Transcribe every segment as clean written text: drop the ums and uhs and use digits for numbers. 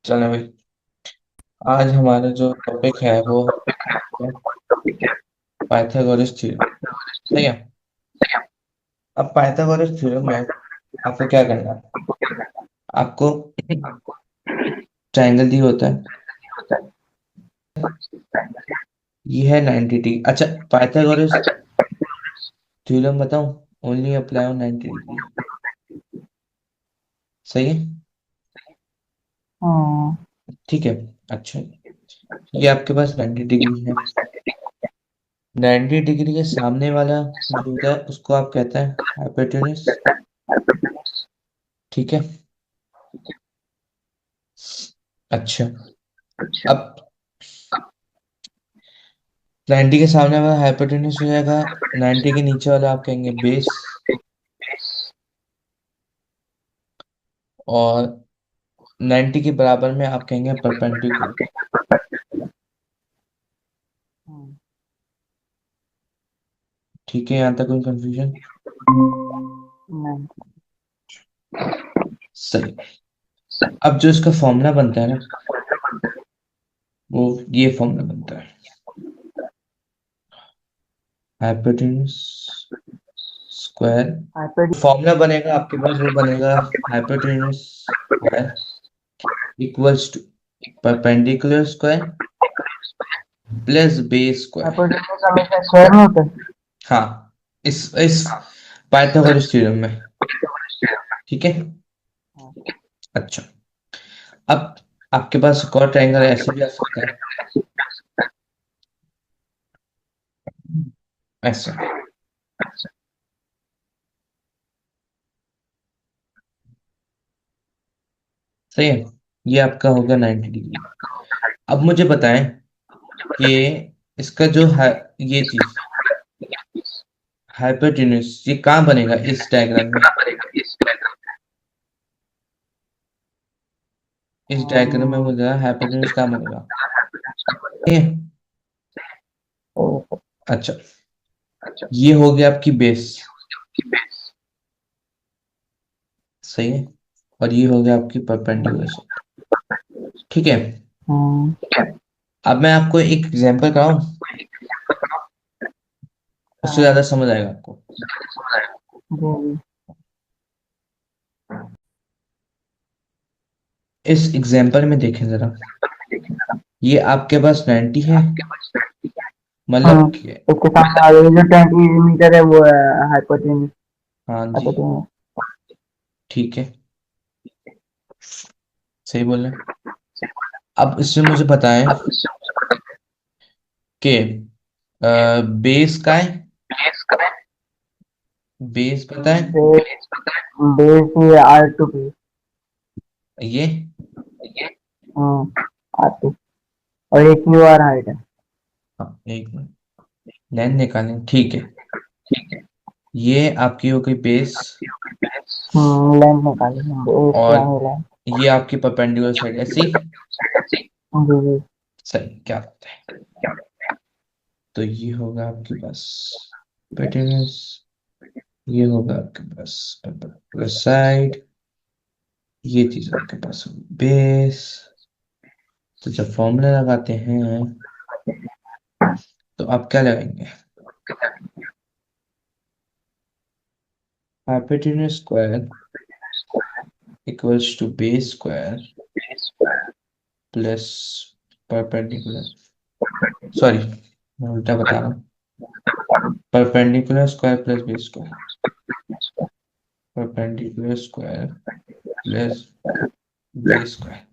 चलो भाई। आज हमारा जो टॉपिक है वो है पाइथागोरस थ्योरम। सही है। अब पाइथागोरस थ्योरम में आपको क्या करना है? आपको ट्रायंगल दी होता है। ये है 90 डिग्री। अच्छा, पाइथागोरस थ्योरम बताऊं? Only apply on 90 degree. सही है। हाँ। ठीक है। अच्छा, ये आपके पास 90 डिग्री है। 90 डिग्री के सामने वाला जो होता है उसको आप कहते हैं हाइपोटेन्यूज। ठीक है। अच्छा, अब 90 के सामने वाला हाइपोटेन्यूज हो जाएगा। 90 के नीचे वाला आप कहेंगे बेस। और 90 के बराबर में आप कहेंगे परपेंडिकुलर। हम्म। ठीक है, यहाँ तक कोई कंफ्यूजन? नहीं। सही। अब जो इसका फॉर्मूला बनता है ना, वो ये फॉर्मूला बनता है। Hypotenuse square. हाइपर। फॉर्मूला बनेगा आपके पास, वो बनेगा hypotenuse square equals to perpendicular square plus base square. Hypotenuse हमेशा स्क्वायर में होता है। हाँ, इस पाइथागोरस थ्योरम में। ठीक है। हाँ। अच्छा, अब आपके पास एक और ट्रायंगल ऐसे भी आ सकता है, ऐसे। सही है। ये आपका होगा 90 डिग्री। अब मुझे बताएं कि इसका जो है, ये चीज हाइपोटेन्यूज, ये कहाँ बनेगा इस डायग्राम में? इस डायग्राम में मुझे हाइपोटेन्यूज कहाँ बनेगा? ठीक है। ओ, अच्छा, ये हो गया आपकी बेस। सही है। और ये हो गया आपकी परपेंडिकुलर साइड। ठीक है। हाँ। अब मैं आपको एक एग्जांपल कराऊं, उससे हाँ। ज्यादा समझ आएगा आपको। जी। इस एग्जांपल में देखें जरा। ये आपके पास 90 है, हाँ। मतलब कि इसके सामने वाले जो 20 मीटर है वो है हाइपोटेन्यूज। हाँ जी। हाइपोटेन्यूज। ठीक है, सही बोल रहे हैं। अब इसमें मुझे बताएं कि बेस का है। बेस पता है? बेस। बेस ही R2 पे। ये हाँ। R2। और एक QR हाइट है। हाँ, एक मिनट, लेंथ निकालें। ठीक है, ये आपकी हो गई बेस। लेंथ निकाली है बेस और यानी लेंथ। ये आपकी परपेंडिकुलर साइड ऐसी। जी जी। सही, क्या बात है। तो ये होगा आपके पास परपेंडिकुलर, ये होगा आपके पास परपेंडिकुलर साइड, ये चीज आपके पास होगी बेस। तो जब फॉर्मूला लगाते हैं तो आप क्या लगाएंगे? Hypotenuse square equals to base square plus perpendicular, sorry मैं उल्टा बता रहा हूँ। Perpendicular square plus base square, perpendicular square plus base square.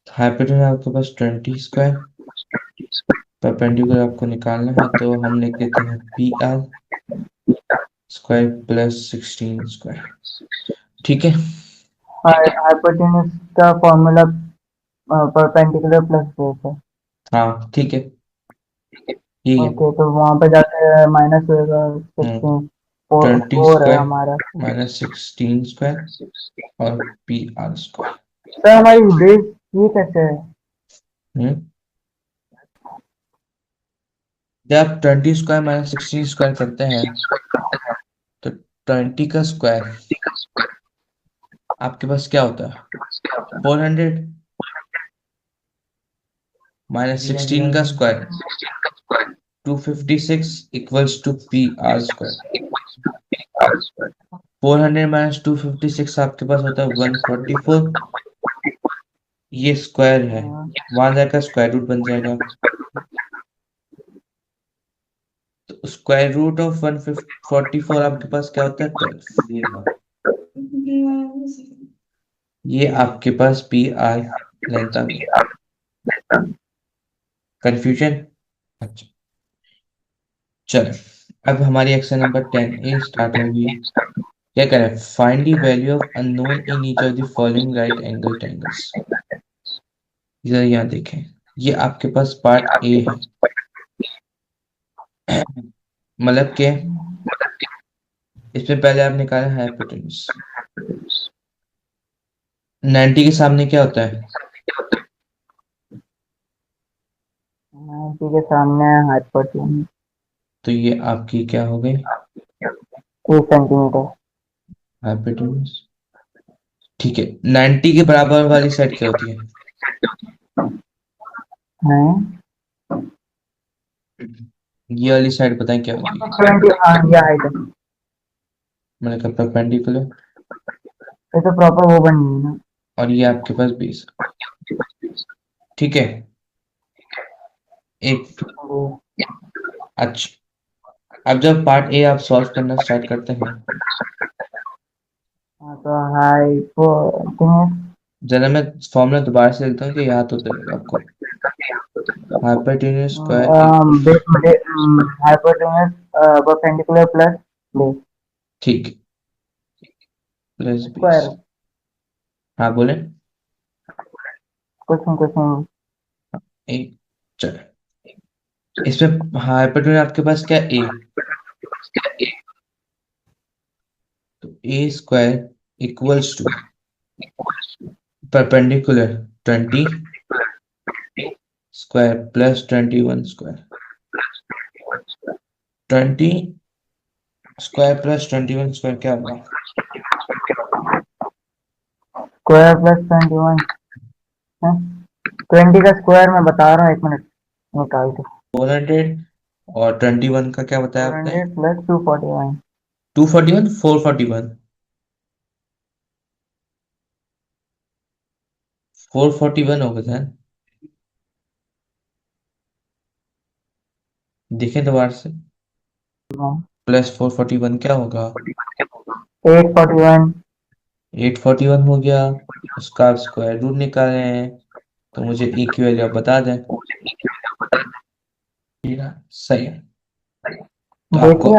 Hypotenuse आपके पास 20 स्क्वायर, परपेंडिकुलर आपको निकालना है तो हम लिख देते हैं PR स्क्वायर प्लस 16 स्क्वायर। ठीक है। हाइपोटेन्यूज का फॉर्मूला परपेंडिकुलर प्लस बेस है। हाँ ठीक है, ठीक है। ओके तो वहां पे जाके माइनस होएगा 16। फोर 4 है स्क्वायर हमारा। माइनस 16 स्क्वायर और PR स्क्वायर। सर हमारी बेस ये कैसे है? हम्म जब आप 20 स्क्वायर माइनस 16 स्क्वायर करते हैं तो 20 का स्क्वायर आपके पास क्या होता है? 400। माइनस 16 का square 256 equals to P R square. 400 minus 256 आपके पास होता है 144। ये स्क्वायर है, वहां जाकर स्क्वायर रूट बन जाएगा। तो स्क्वायर रूट ऑफ 144 आपके पास क्या होता है 12। ये आपके पास पी आर लेंथ आ गया। कंफ्यूजन? अच्छा, चलो अब हमारी एक्शन नंबर 10A स्टार्ट होगी। क्या करें? Find the value of unknown in each of the following right angle triangles. इधर यहाँ देखें, ये आपके पास पार्ट ए है, मतलब के इसमें पहले आप निकालें हाइपोटेन्यूज। 90 के सामने क्या होता है? 90 के सामने हाइपोटेन्यूज तो ये आपकी क्या हो गई? 2 सेंटीमीटर। हाइपोटेन्यूज। ठीक है, 90 के बराबर वाली साइड क्या होती है? है ये वाली साइड बताएं क्या होगी? 20, हाँ ये हाइट है। मैंने कहा परपेंडिकुलर, ये तो प्रॉपर वो बन गई ना। और ये आपके पास बेस। ठीक है, एक। अच्छा, अब जब पार्ट ए आप सॉल्व करना स्टार्ट करते हैं, हाँ तो हाइपोटेन्यूज जरा मैं फॉर्मूला दोबारा से लिखता हूँ कि याद होता रहेगा आपको। Hypotenuse square hypotenuse perpendicular plus base ठीक प्लस बेस। स्क्वायर। हाँ बोले। क्वेश्चन एक, चलो इसमें हाइपोटेन्यूज आपके पास क्या ए, तो A square equals to perpendicular 20 square plus 21 square. 20 square plus 21 square क्या होगा? स्क्वायर प्लस 21 है। 20 का स्क्वायर मैं बता रहा हूँ, 1 मिनट निकाल दो। 400 और 21 का क्या बताया आपने? 400 प्लस 241 241 441 441 होगा सर। देखें दोबारा से, प्लस 441 क्या होगा? 841 841 हो गया। उसका आप स्क्वायर रूट निकाले हैं, तो मुझे ए की वैल्यू आप बता दें। ठीक है, सही है। तो आपको, देखिए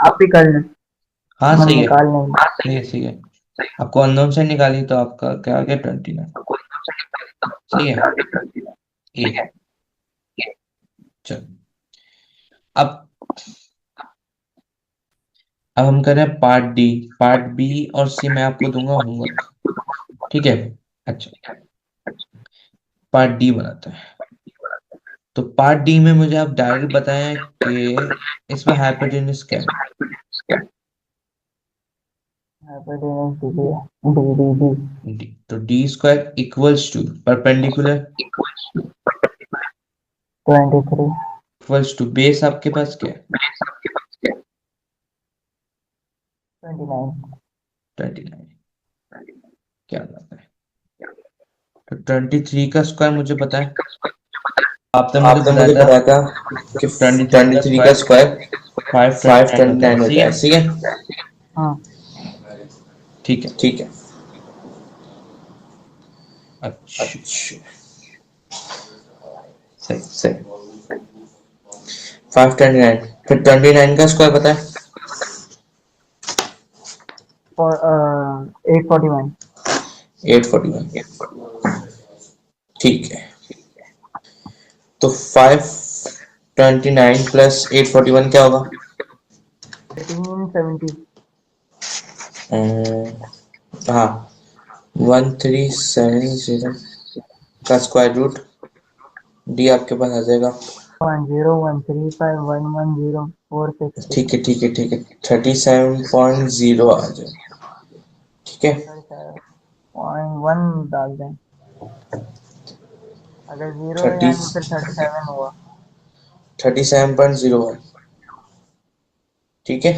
आप ही कर लें, हाँ मैं सही है, निकाल लेंगे। सही है, सही है। आपको अननोन से निकाली तो आपका क्या आ गया 29। सही है, ए। चलो अब हम कर रहे हैं पार्ट डी। पार्ट बी और सी मैं आपको दूंगा होमवर्क, ठीक है? अच्छा, पार्ट डी बनाते हैं। तो पार्ट डी में मुझे आप डायरेक्ट बताएं कि इसमें हाइपोटेन्यूज क्या है? हाइपोटेन्यूज डी डी, तो D square equals to perpendicular 23 equals to base आपके पास क्या है? 29 29। क्या बात है। तो 23 का स्क्वायर मुझे पता है, आपने मुझे आपने बताया मुझे था बताया था कि 23 का 23 का स्क्वायर स्क्वायर 529 होता है, 529 सही होता है? है, सही है? हाँ ठीक है। ठीक है। अच्छा, अच्छा, सही। सही। 529 फिर 29 का स्क्वायर पता है? और 841 841 ठीक है। तो 529 प्लस 841 क्या होगा? 1870 हाँ, 1370 का स्क्वायर रूट डी आपके पास आ जाएगा। 1013511046 ठीक है, ठीक है, ठीक है, 37.0 आ जाएगा। ठीक है, 37.1 डाल दें। अगर 0 है यानी फिर 37 हुआ। 37.01। ठीक है,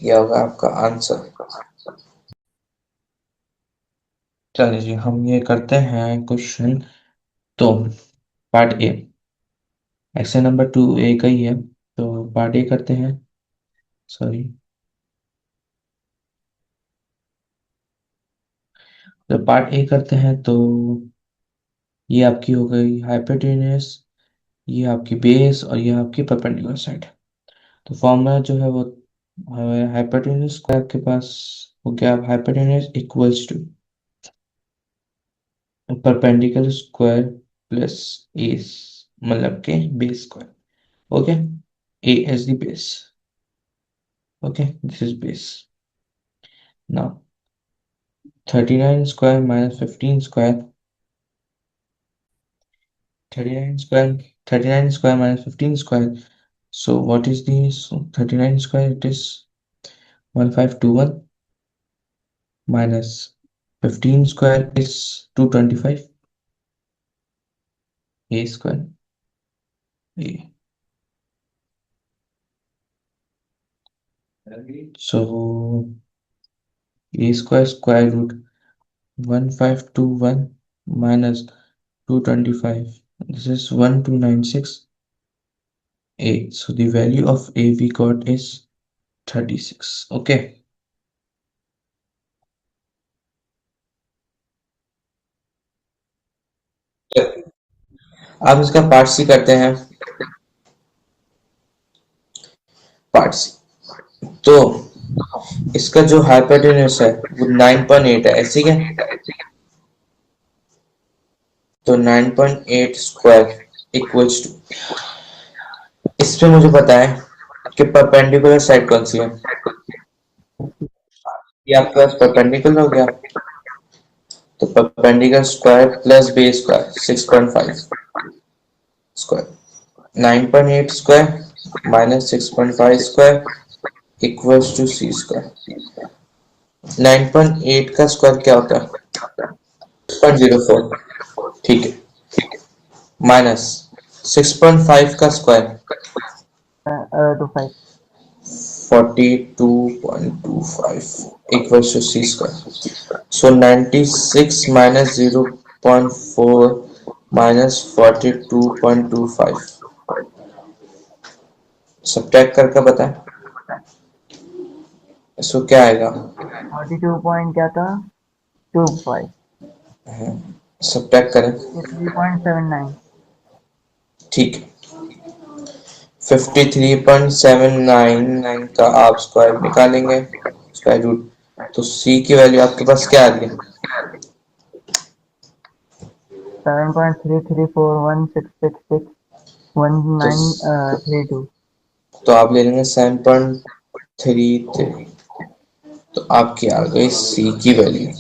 ये होगा आपका आंसर। चलिए जी, हम ये करते हैं क्वेश्चन। तो पार्ट ए, एक्शन नंबर 2 ए का ही है, तो पार्ट ए करते हैं। सॉरी, तो पार्ट ए करते हैं। तो ये आपकी हो गई हाइपोटेन्यूस, ये आपकी बेस, और ये आपकी परपेंडिकुलर साइड। तो फॉर्मूला जो है वो हाइपोटेन्यूस का आपके पास हो गया, hypotenuse equals to perpendicular square plus A, मतलब के base square. Okay, A is the base. Okay, this is base. Now 39 square minus 15 square, 39 square, 39 square minus 15 square. So what is this? So 39 square, it is 1521 minus 15 square is 225 a square. A. So a square root 1521 minus 225. This is 1296 a. So the value of a we got is 36. Okay. आप इसका part सी करते हैं। Part सी, तो इसका जो hypotenuse है वो 9.8 है, ऐसी क्या? तो 9.8 स्क्वायर इक्वल्स टू, इस पे मुझे पता है कि परपेंडिकुलर साइड कौन सी है। ये आपके पास परपेंडिकुलर हो गया, तो perpendicular square plus base square 6.5 square, 9.8 square minus 6.5 square equals to C square. 9.8 का स्क्वायर क्या होता है? 6.04। ठीक है, माइनस 6.5 का square 25 42.25 equals to c square. So 96 minus 0.4 minus 42.25, subtract करके बताएं, इसको क्या आएगा? 42 पॉइंट क्या था, 25 सब्ट्रैक्ट करें। 53.79। ठीक है, 53.799 का आप स्क्वायर निकालेंगे, स्क्वायर रूट, तो c की वैल्यू आपके पास क्या आ रही है? 7.3341661932। तो आप ले लेंगे 7.33, तो आपकी आ गई सी की वैल्यू